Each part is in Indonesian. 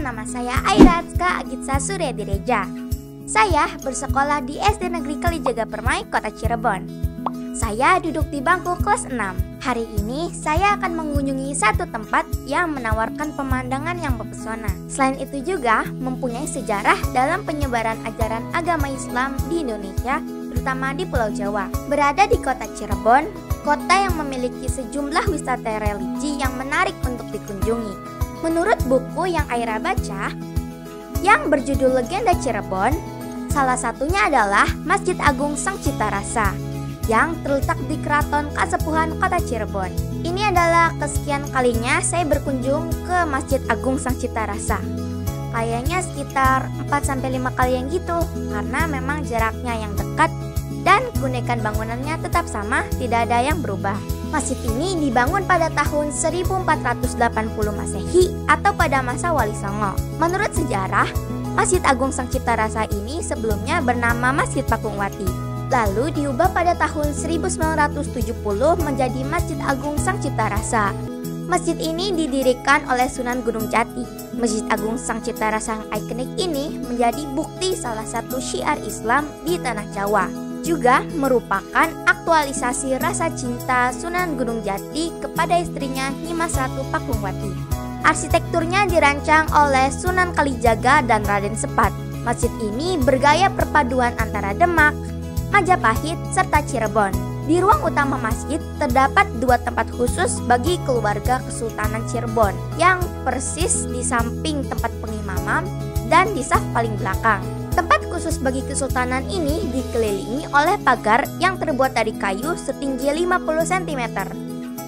nama saya Airatska Agitsa Suryadireja. Saya bersekolah di SD Negeri Kalijaga Permai, Kota Cirebon. Saya duduk di bangku kelas 6. Hari ini saya akan mengunjungi satu tempat yang menawarkan pemandangan yang mempesona. Selain itu juga mempunyai sejarah dalam penyebaran ajaran agama Islam di Indonesia, terutama di Pulau Jawa. Berada di Kota Cirebon, kota yang memiliki sejumlah wisata religi yang menarik untuk dikunjungi. Menurut buku yang Aira baca, yang berjudul Legenda Cirebon, salah satunya adalah Masjid Agung Sang Cipta Rasa yang terletak di Keraton Kasepuhan Kota Cirebon. Ini adalah kesekian kalinya saya berkunjung ke Masjid Agung Sang Cipta Rasa. Kayaknya sekitar 4-5 kali yang gitu, karena memang jaraknya yang dekat dan keunikan bangunannya tetap sama, tidak ada yang berubah. Masjid ini dibangun pada tahun 1480 Masehi atau pada masa Wali Songo. Menurut sejarah, Masjid Agung Sang Cipta Rasa ini sebelumnya bernama Masjid Pakungwati. Lalu diubah pada tahun 1970 menjadi Masjid Agung Sang Cipta Rasa. Masjid ini didirikan oleh Sunan Gunung Jati. Masjid Agung Sang Cipta Rasa yang ikonik ini menjadi bukti salah satu syiar Islam di tanah Jawa. Juga merupakan aktualisasi rasa cinta Sunan Gunung Jati kepada istrinya Nyimas Ratu Pakungwati. Arsitekturnya dirancang oleh Sunan Kalijaga dan Raden Sepat. Masjid ini bergaya perpaduan antara Demak, Majapahit, serta Cirebon. Di ruang utama masjid terdapat 2 tempat khusus bagi keluarga Kesultanan Cirebon yang persis di samping tempat pengimaman dan di saf paling belakang. Tempat khusus bagi kesultanan ini dikelilingi oleh pagar yang terbuat dari kayu setinggi 50 cm.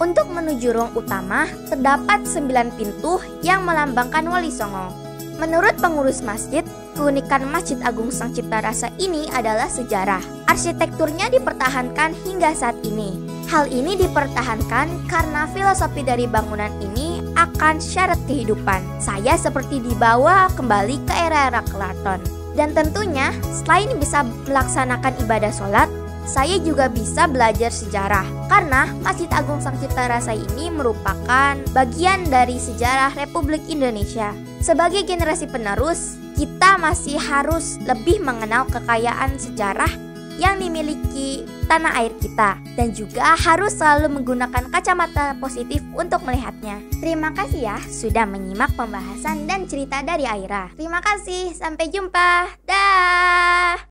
Untuk menuju ruang utama, terdapat 9 pintu yang melambangkan Wali Songo. Menurut pengurus masjid, keunikan Masjid Agung Sang Cipta Rasa ini adalah sejarah. Arsitekturnya dipertahankan hingga saat ini. Hal ini dipertahankan karena filosofi dari bangunan ini akan syarat kehidupan. Saya seperti dibawa kembali ke era-era keraton. Dan tentunya, selain bisa melaksanakan ibadah sholat, saya juga bisa belajar sejarah. Karena Masjid Agung Sang Cipta Rasa ini merupakan bagian dari sejarah Republik Indonesia. Sebagai generasi penerus, kita masih harus lebih mengenal kekayaan sejarah yang dimiliki tanah air kita, dan juga harus selalu menggunakan kacamata positif untuk melihatnya. Terima kasih ya sudah menyimak pembahasan dan cerita dari Aira. Terima kasih, sampai jumpa. Dah.